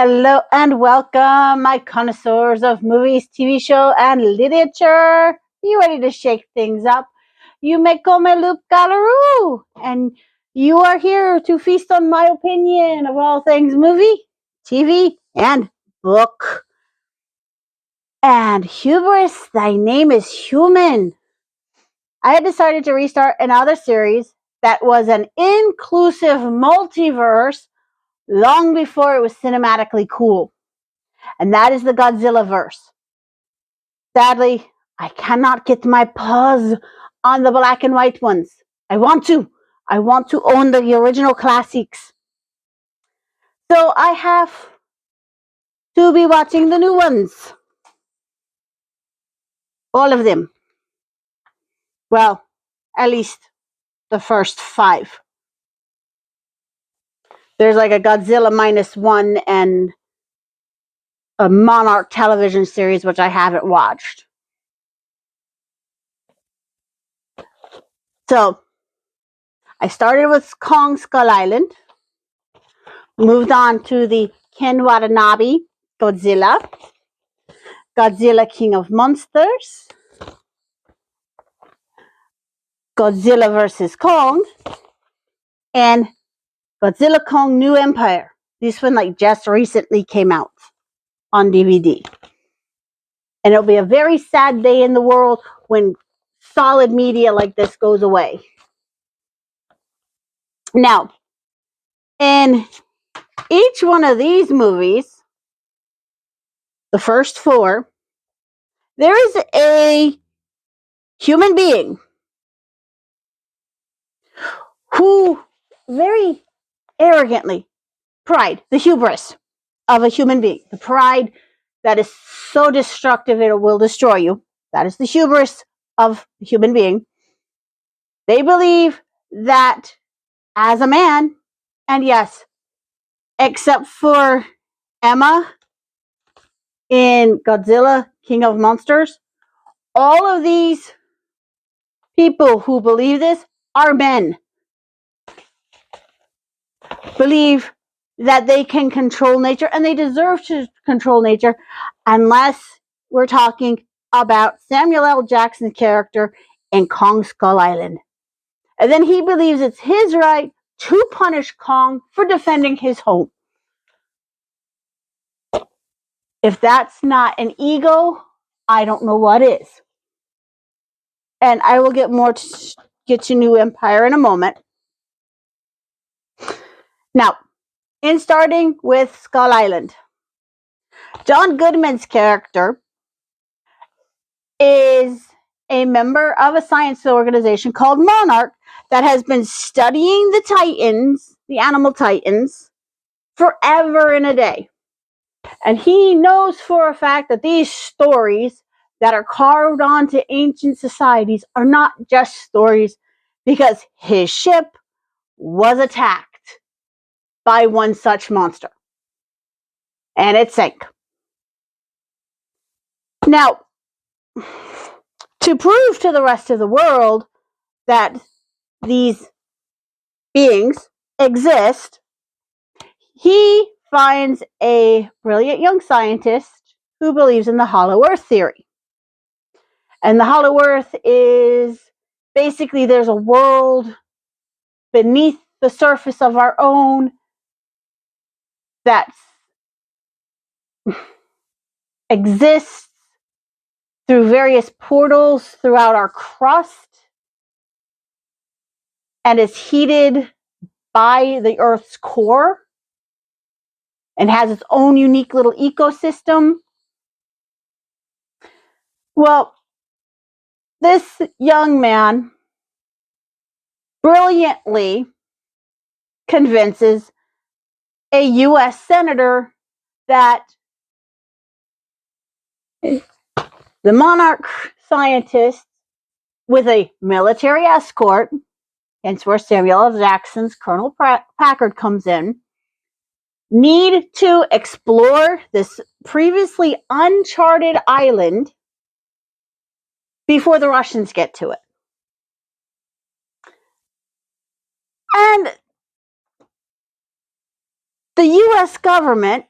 Hello and welcome, my connoisseurs of movies, TV show, and literature. You ready to shake things up? You may come loop galaroo, and you are here to feast on my opinion of all things movie, TV, and book. And Hubris, thy name is human. I had decided to restart another series that was an inclusive multiverse long before it was cinematically cool. And that is the Godzilla verse. Sadly, I cannot get my paws on the black and white ones. I want to own the original classics. So I have to be watching the new ones. All of them. Well, at least the first 5. There's like a Godzilla -1 and a Monarch television series, which I haven't watched. So, I started with Kong Skull Island, moved on to the Ken Watanabe Godzilla, Godzilla King of Monsters, Godzilla vs. Kong, and Godzilla Kong New Empire. This one just recently came out on DVD. And it'll be a very sad day in the world when solid media like this goes away. Now, in each one of these movies, the first 4, there is a human being who very arrogantly, the hubris of a human being, the pride that is so destructive it will destroy you. That is the hubris of the human being. They believe that as a man, and yes, except for Emma in Godzilla King of Monsters, all of these people who believe this are men. Believe that they can control nature, and they deserve to control nature, unless we're talking about Samuel L. Jackson's character in Kong Skull Island. And then he believes it's his right to punish Kong for defending his home. If that's not an ego, I don't know what is. And I will get to New Empire in a moment. Now, in starting with Skull Island, John Goodman's character is a member of a science organization called Monarch that has been studying the titans, the animal titans, forever and a day. And he knows for a fact that these stories that are carved onto ancient societies are not just stories, because his ship was attacked by one such monster. And it sank. Now, to prove to the rest of the world that these beings exist, he finds a brilliant young scientist who believes in the Hollow Earth theory. And the Hollow Earth is basically there's a world beneath the surface of our own that exists through various portals throughout our crust and is heated by the Earth's core and has its own unique little ecosystem. Well, this young man brilliantly convinces a U.S. senator that the Monarch scientists, with a military escort, hence where Samuel L. Jackson's Colonel Packard comes in, need to explore this previously uncharted island before the Russians get to it. And the U.S. government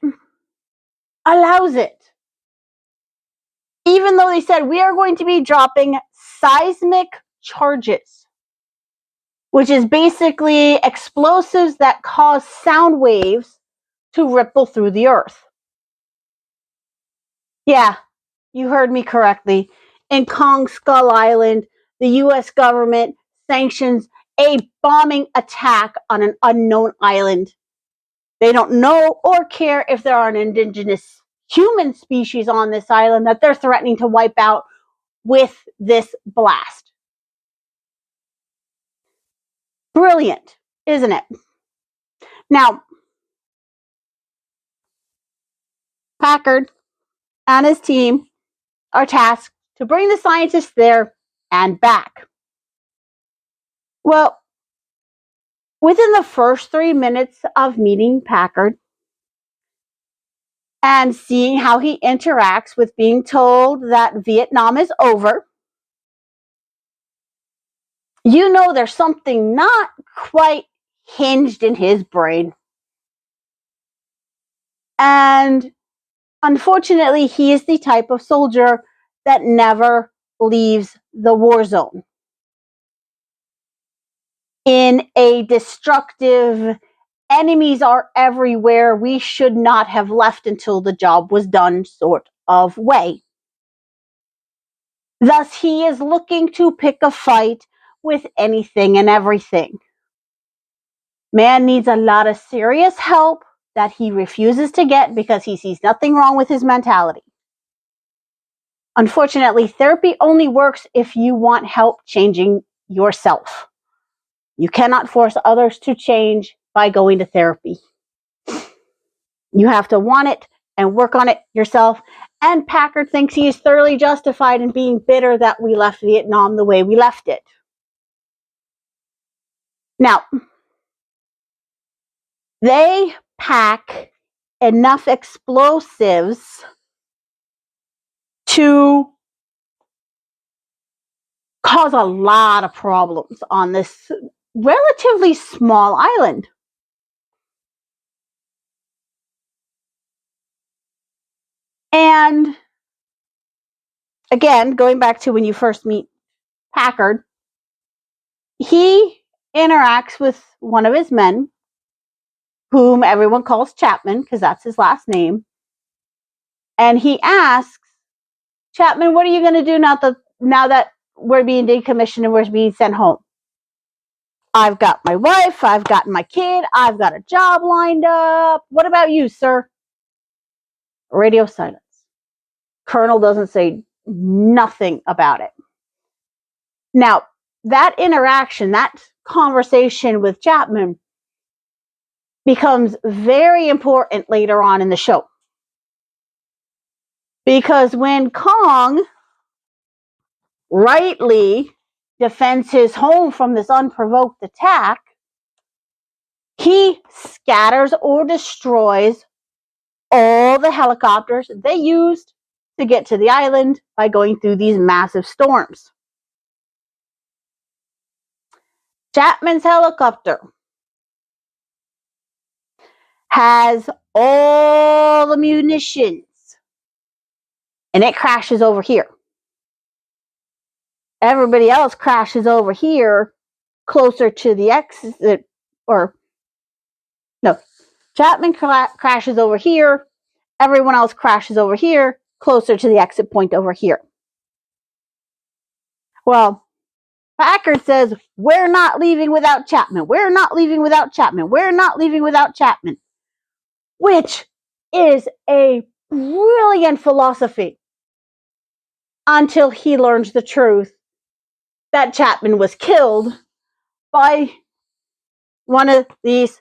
allows it. Even though they said we are going to be dropping seismic charges, which is basically explosives that cause sound waves to ripple through the earth. Yeah, you heard me correctly. In Kong Skull Island, the US government sanctions a bombing attack on an unknown island. They don't know or care if there are an indigenous human species on this island that they're threatening to wipe out with this blast. Brilliant, isn't it? Now, Packard and his team are tasked to bring the scientists there and back. Well, within the first 3 minutes of meeting Packard and seeing how he interacts with being told that Vietnam is over, you know there's something not quite hinged in his brain. And unfortunately, he is the type of soldier that never leaves the war zone in a destructive, enemies are everywhere, we should not have left until the job was done sort of way. Thus, he is looking to pick a fight with anything and everything. Man needs a lot of serious help that he refuses to get because he sees nothing wrong with his mentality. Unfortunately, therapy only works if you want help changing yourself. You cannot force others to change by going to therapy. You have to want it and work on it yourself. And Packard thinks he is thoroughly justified in being bitter that we left Vietnam the way we left it. Now, they pack enough explosives to cause a lot of problems on this relatively small island. And again, going back to when you first meet Packard, he interacts with one of his men, whom everyone calls Chapman because that's his last name. And he asks, Chapman, what are you going to do now that we're being decommissioned and we're being sent home? I've got my wife, I've got my kid, I've got a job lined up. What about you, sir? Radio silence. Colonel doesn't say nothing about it. Now, that interaction, that conversation with Chapman becomes very important later on in the show. Because when Kong rightly defends his home from this unprovoked attack, he scatters or destroys all the helicopters they used to get to the island by going through these massive storms. Chapman's helicopter has all the munitions and it crashes over here. Everybody else crashes over here closer to the exit, or no, Chapman crashes over here. Everyone else crashes over here closer to the exit point over here. Well, Packard says, we're not leaving without Chapman. We're not leaving without Chapman. We're not leaving without Chapman. Which is a brilliant philosophy until he learns the truth that Chapman was killed by one of these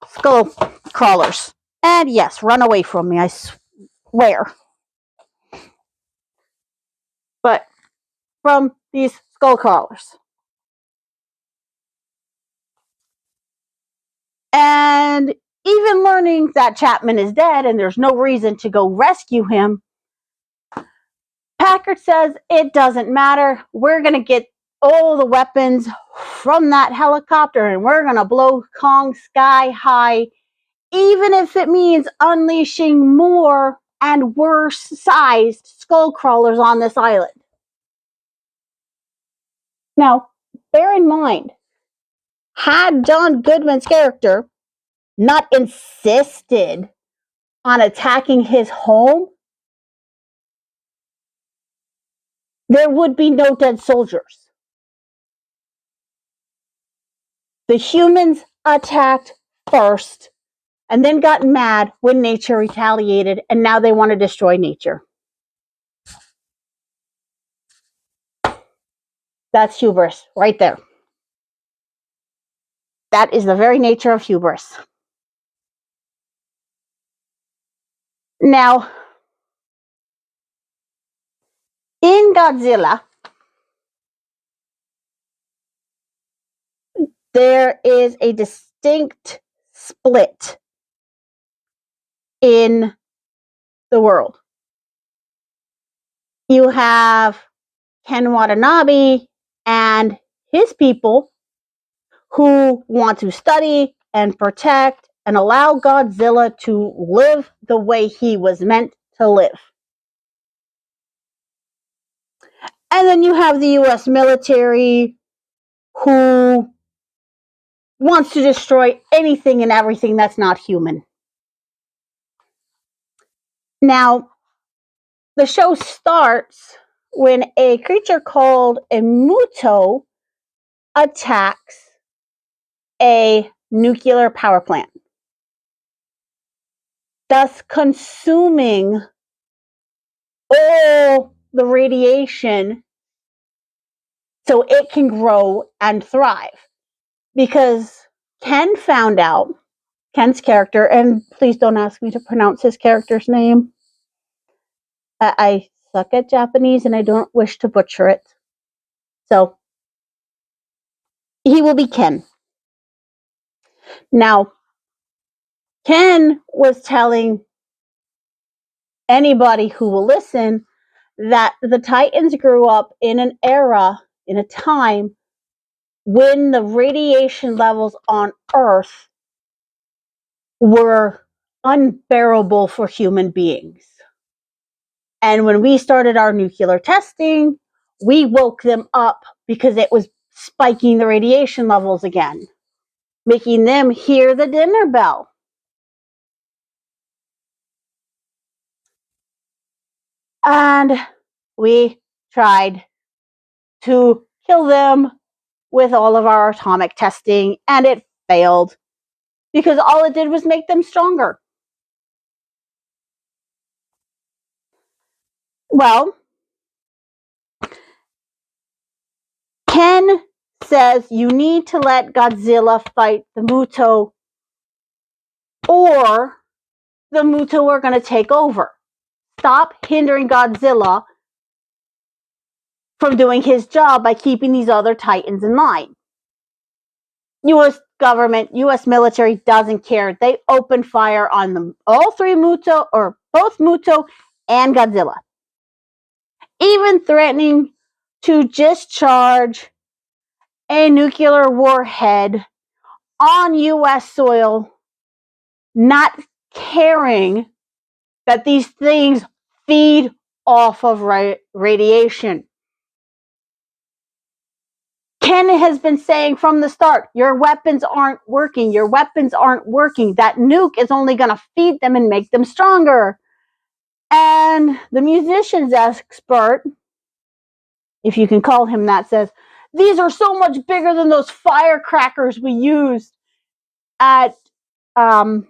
skull crawlers. And yes, run away from me, I swear. But from these skull crawlers. And even learning that Chapman is dead and there's no reason to go rescue him, Packard says it doesn't matter. We're going to get all the weapons from that helicopter and we're going to blow Kong sky high, even if it means unleashing more and worse-sized skull crawlers on this island. Now, bear in mind, had John Goodman's character not insisted on attacking his home, there would be no dead soldiers. The humans attacked first and then got mad when nature retaliated, and now they want to destroy nature. That's hubris right there. That is the very nature of hubris. Now, in Godzilla, there is a distinct split in the world. You have Ken Watanabe and his people who want to study and protect and allow Godzilla to live the way he was meant to live. And then you have the US military who wants to destroy anything and everything that's not human. Now, the show starts when a creature called a Muto attacks a nuclear power plant, thus consuming all the radiation so it can grow and thrive. Because Ken found out, Ken's character, and please don't ask me to pronounce his character's name. I suck at Japanese and I don't wish to butcher it. So, he will be Ken. Now, Ken was telling anybody who will listen that the Titans grew up in an era, in a time, when the radiation levels on Earth were unbearable for human beings. And when we started our nuclear testing, we woke them up because it was spiking the radiation levels again, making them hear the dinner bell. And we tried to kill them with all of our atomic testing, and it failed because all it did was make them stronger. Well, Ken says you need to let Godzilla fight the Muto, or the Muto are going to take over. Stop hindering Godzilla from doing his job by keeping these other Titans in line. U.S. government, U.S. military doesn't care. They open fire on them, all three Muto, or both Muto and Godzilla, even threatening to discharge a nuclear warhead on U.S. soil, not caring that these things feed off of radiation. Ken has been saying from the start, your weapons aren't working. Your weapons aren't working. That nuke is only going to feed them and make them stronger. And the musician's expert, if you can call him that, says, these are so much bigger than those firecrackers we used at the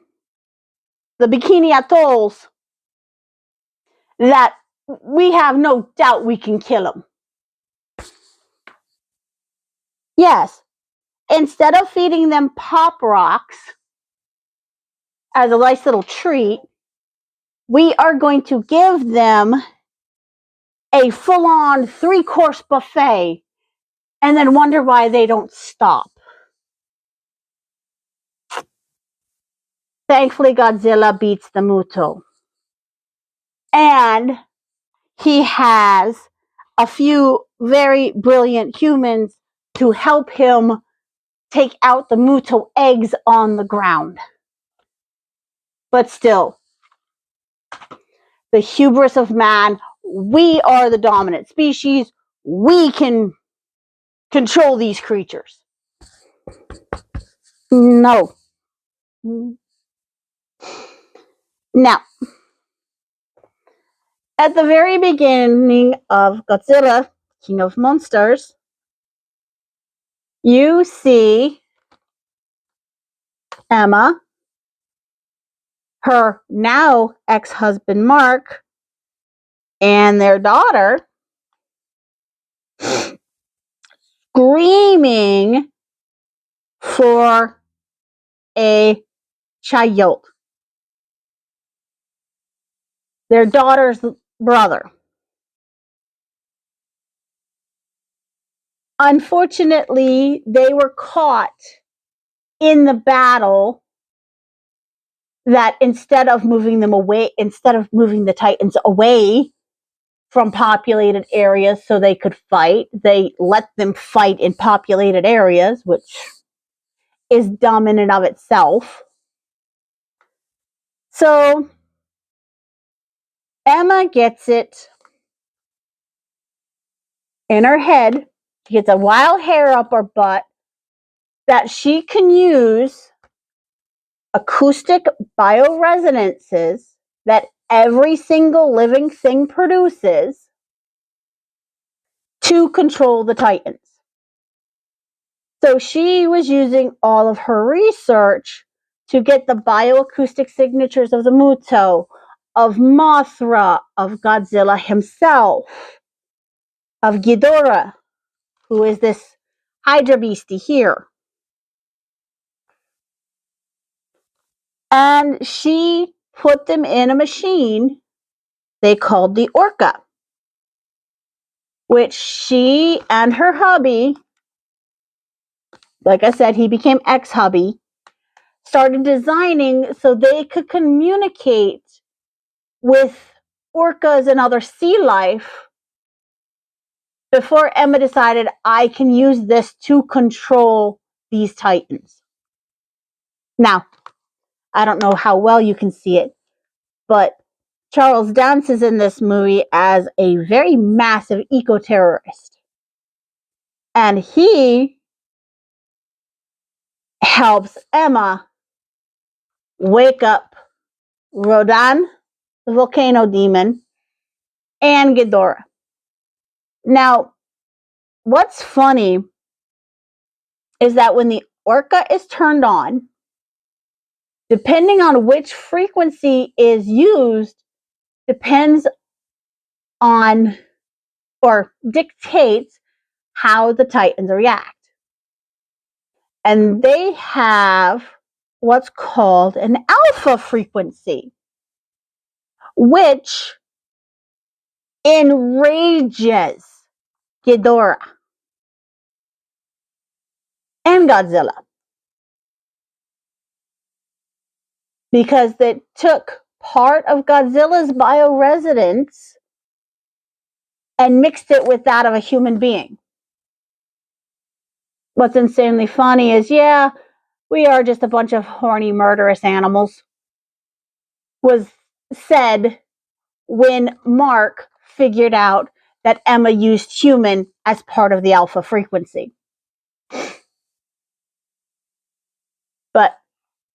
Bikini Atolls that we have no doubt we can kill them. Yes, instead of feeding them pop rocks as a nice little treat, we are going to give them a full-on 3-course buffet and then wonder why they don't stop. Thankfully, Godzilla beats the Muto. And he has a few very brilliant humans to help him take out the Muto eggs on the ground. But still, the hubris of man. We are the dominant species. We can control these creatures. No. Now, at the very beginning of Godzilla, King of Monsters, you see Emma, her now ex-husband Mark, and their daughter screaming for a child. Their daughter's brother. Unfortunately, they were caught in the battle that instead of moving the Titans away from populated areas so they could fight, they let them fight in populated areas, which is dumb in and of itself. So Emma gets it in her head. She gets a wild hair up her butt that she can use acoustic bioresonances that every single living thing produces to control the Titans. So she was using all of her research to get the bioacoustic signatures of the Muto, of Mothra, of Godzilla himself, of Ghidorah, who is this Hydra beastie here. And she put them in a machine they called the Orca, which she and her hubby, like I said, he became ex-hubby, started designing so they could communicate with orcas and other sea life before Emma decided, I can use this to control these Titans. Now, I don't know how well you can see it, but Charles Dance is in this movie as a very massive eco-terrorist. And he helps Emma wake up Rodan, the volcano demon, and Ghidorah. Now, what's funny is that when the Orca is turned on, depending on which frequency is used, depends on or dictates how the Titans react. And they have what's called an alpha frequency, which enrages Ghidorah and Godzilla, because it took part of Godzilla's bioresonance and mixed it with that of a human being. What's insanely funny is, yeah, we are just a bunch of horny, murderous animals, was said when Mark figured out that Emma used human as part of the alpha frequency. But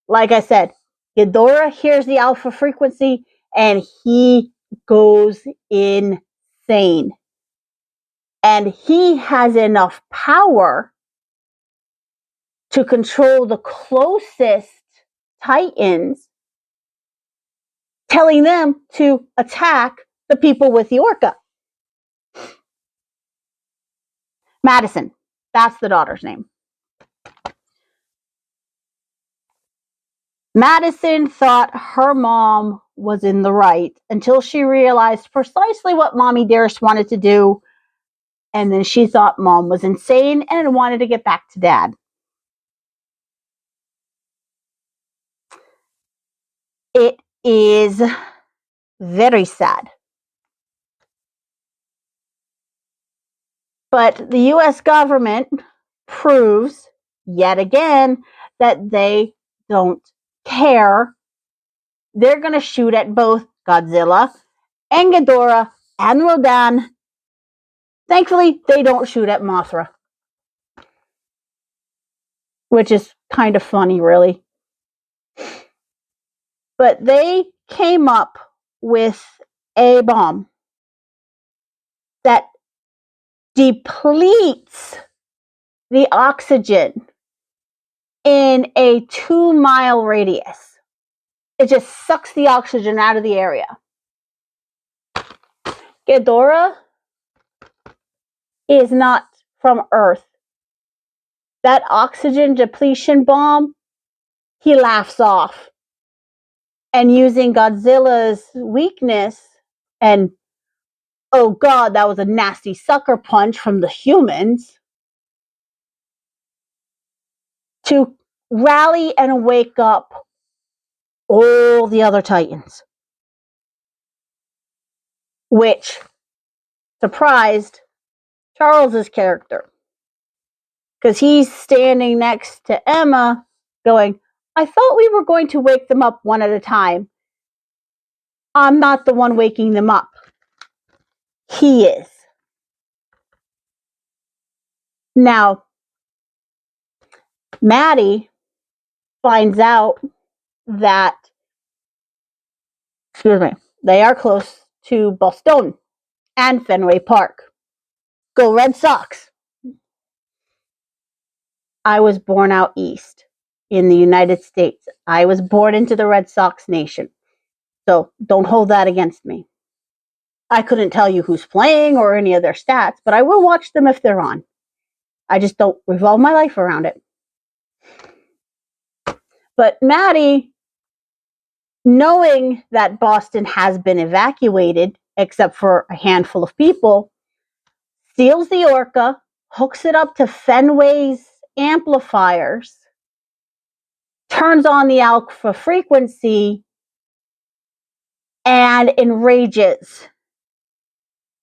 like I said, Ghidorah hears the alpha frequency and he goes insane. And he has enough power to control the closest Titans, telling them to attack the people with the Orca. Madison, that's the daughter's name. Madison thought her mom was in the right until she realized precisely what Mommy Dearest wanted to do. And then she thought Mom was insane and wanted to get back to Dad. It is very sad. But the US government proves yet again that they don't care. They're going to shoot at both Godzilla and Ghidorah and Rodan. Thankfully, they don't shoot at Mothra, which is kind of funny, really. But they came up with a bomb that depletes the oxygen in a 2-mile radius. It just sucks the oxygen out of the area. Ghidorah is not from Earth. That oxygen depletion bomb, he laughs off. And using Godzilla's weakness, and oh god, that was a nasty sucker punch from the humans, to rally and wake up all the other Titans. Which surprised Charles's character. Because he's standing next to Emma going, I thought we were going to wake them up one at a time. I'm not the one waking them up. He is. Now, Maddie finds out that, they are close to Boston and Fenway Park. Go Red Sox. I was born out east in the United States. I was born into the Red Sox nation. So don't hold that against me. I couldn't tell you who's playing or any of their stats, but I will watch them if they're on. I just don't revolve my life around it. But Maddie, knowing that Boston has been evacuated, except for a handful of people, steals the Orca, hooks it up to Fenway's amplifiers, turns on the alpha frequency, and enrages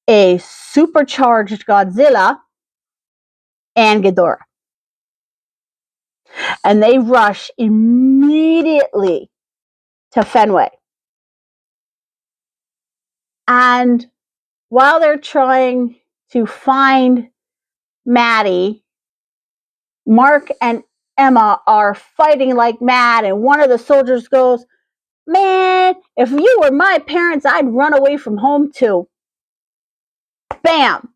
a supercharged Godzilla and Ghidorah. And they rush immediately to Fenway. And while they're trying to find Maddie, Mark and Emma are fighting like mad, and one of the soldiers goes, man, if you were my parents, I'd run away from home too. Bam!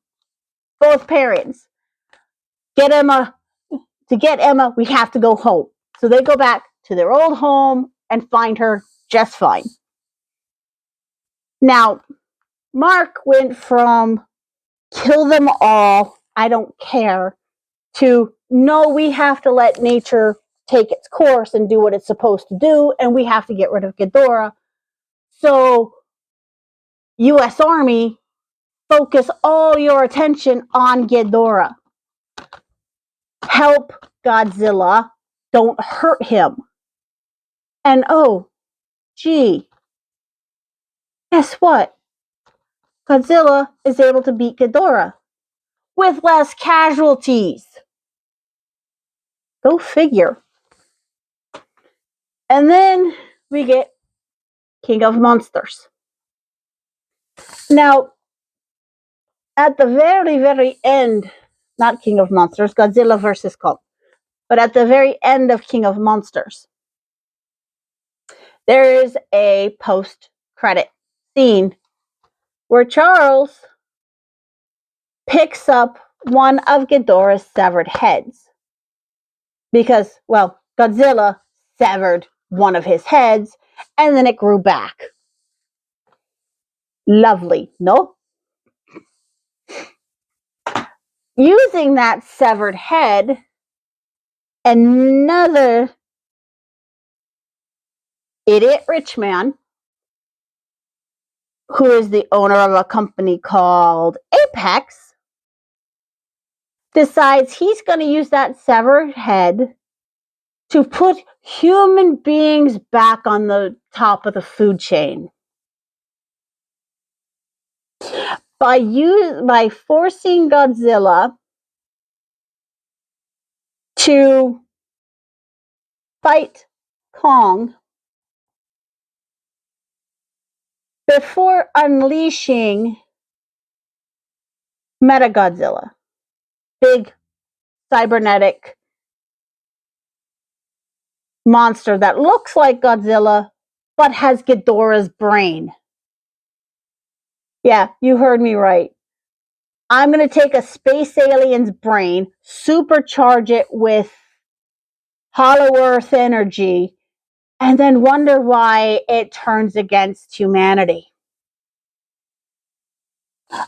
Both parents. To get Emma, we have to go home. So they go back to their old home and find her just fine. Now, Mark went from kill them all, I don't care, to no, we have to let nature take its course and do what it's supposed to do, and we have to get rid of Ghidorah. So, U.S. Army, focus all your attention on Ghidorah. Help Godzilla. Don't hurt him. And oh, gee, guess what? Godzilla is able to beat Ghidorah with less casualties. Go figure. And then we get King of Monsters. Now, at the very, very end, not King of Monsters, Godzilla versus Kong, but at the very end of King of Monsters, there is a post-credit scene where Charles picks up one of Ghidorah's severed heads. Because, well, Godzilla severed one of his heads, and then it grew back. Lovely, no? Using that severed head, another idiot rich man, who is the owner of a company called Apex, decides he's going to use that severed head to put human beings back on the top of the food chain. By forcing Godzilla to fight Kong before unleashing Godzilla, big cybernetic monster that looks like Godzilla but has Ghidorah's brain. Yeah, you heard me right. I'm going to take a space alien's brain, supercharge it with Hollow Earth energy, and then wonder why it turns against humanity.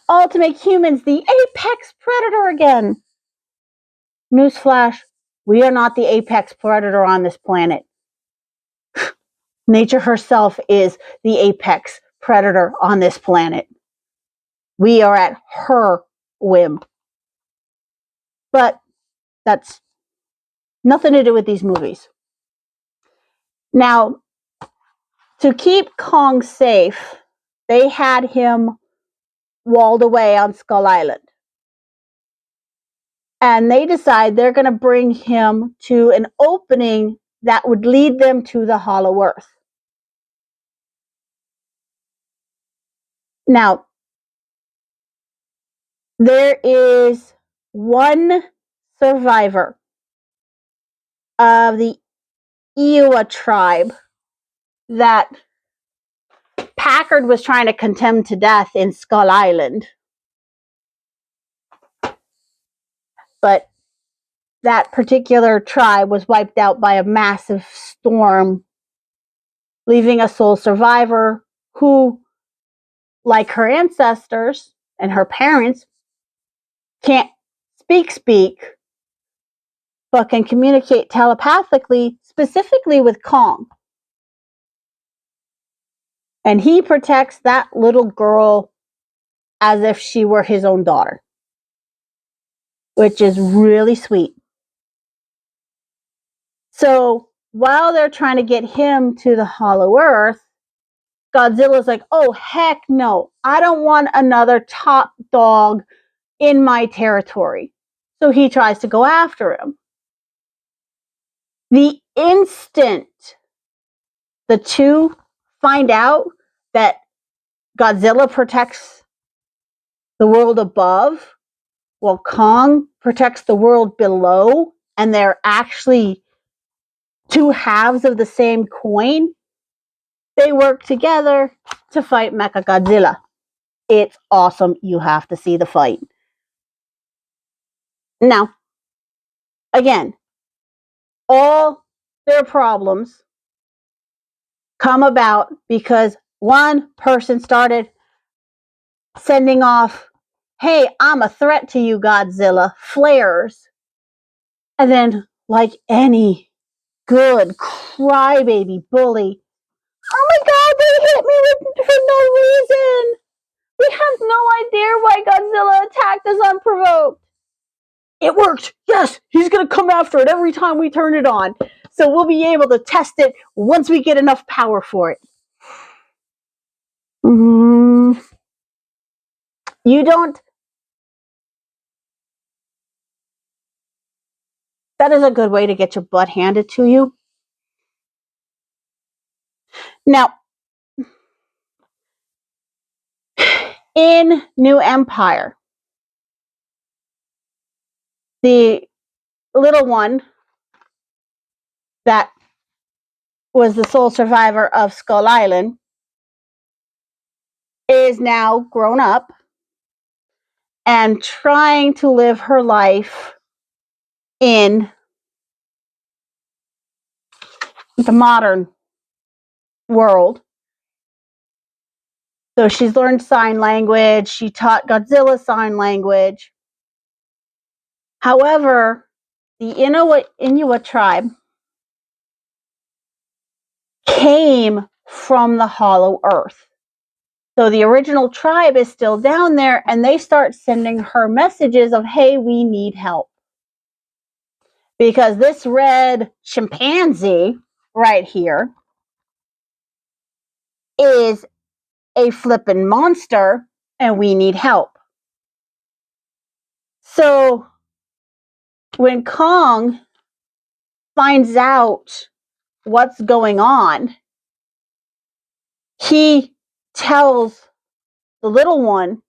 All to make humans the apex predator again. Newsflash, we are not the apex predator on this planet. Nature herself is the apex predator on this planet. We are at her whim. But that's nothing to do with these movies. Now, to keep Kong safe, they had him walled away on Skull Island. And they decide they're going to bring him to an opening that would lead them to the Hollow Earth. Now, there is one survivor of the Iowa tribe that Packard was trying to condemn to death in Skull Island. But that particular tribe was wiped out by a massive storm, leaving a sole survivor who, like her ancestors and her parents, can't speak, but can communicate telepathically, specifically with Kong. And he protects that little girl as if she were his own daughter, which is really sweet. So while they're trying to get him to the Hollow Earth, Godzilla's like, oh, heck no. I don't want another top dog in my territory. So he tries to go after him. The instant the two find out that Godzilla protects the world above, while Kong protects the world below, and they're actually two halves of the same coin, they work together to fight Mechagodzilla. It's awesome. You have to see the fight. Now, again, all their problems come about because one person started sending off, hey, I'm a threat to you, Godzilla, flares. And then, like any good crybaby bully, oh my God, they hit me for no reason. We have no idea why Godzilla attacked us unprovoked. It worked. Yes, he's going to come after it every time we turn it on. So we'll be able to test it once we get enough power for it. You don't. That is a good way to get your butt handed to you. Now, in New Empire, the little one that was the sole survivor of Skull Island is now grown up and trying to live her life in the modern world. So she's learned sign language. She taught Godzilla sign language. However, the Inuit tribe came from the Hollow Earth. So the original tribe is still down there, and they start sending her messages of, hey, we need help. Because this red chimpanzee right here is a flippin' monster, and we need help. So when Kong finds out what's going on, he tells the little one,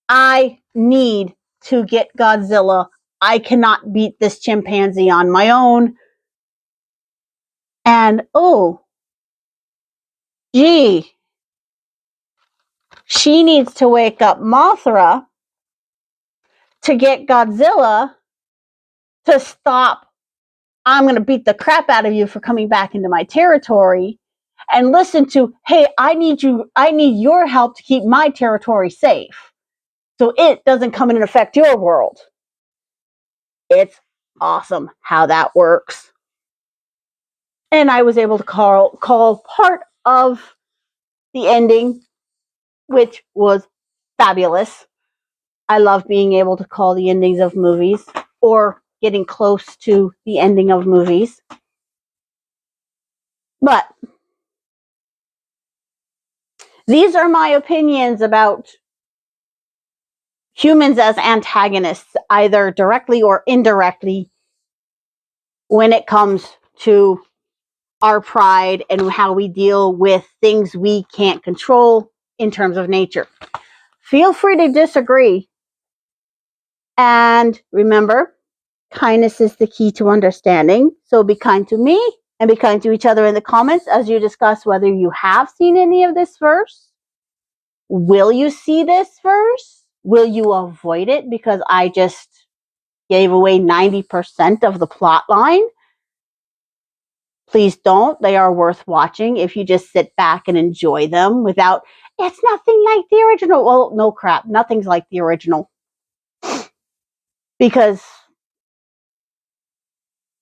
I need to get Godzilla. I cannot beat this chimpanzee on my own. And oh, gee, she needs to wake up Mothra to get Godzilla to stop. I'm going to beat the crap out of you for coming back into my territory. And listen to, hey, I need your help to keep my territory safe so it doesn't come in and affect your world. It's awesome how that works. And I was able to call part of the ending, which was fabulous. I love being able to call the endings of movies or getting close to the ending of movies. But these are my opinions about humans as antagonists, either directly or indirectly, when it comes to our pride and how we deal with things we can't control in terms of nature. Feel free to disagree. And remember, kindness is the key to understanding. So be kind to me and be kind to each other in the comments as you discuss whether you have seen any of this verse. Will you see this verse? Will you avoid it because I just gave away 90% of the plot line? Please don't. They are worth watching if you just sit back and enjoy them without, it's nothing like the original. Well, no crap. Nothing's like the original. Because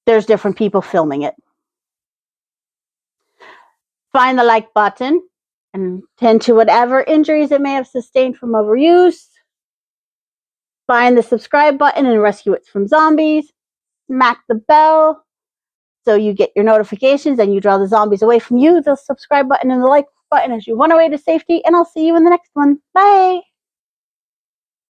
there's different people filming it. Find the like button and tend to whatever injuries it may have sustained from overuse. Find the subscribe button and rescue it from zombies. Smack the bell so you get your notifications and you draw the zombies away from you. The subscribe button and the like button as you run away to safety. And I'll see you in the next one. Bye.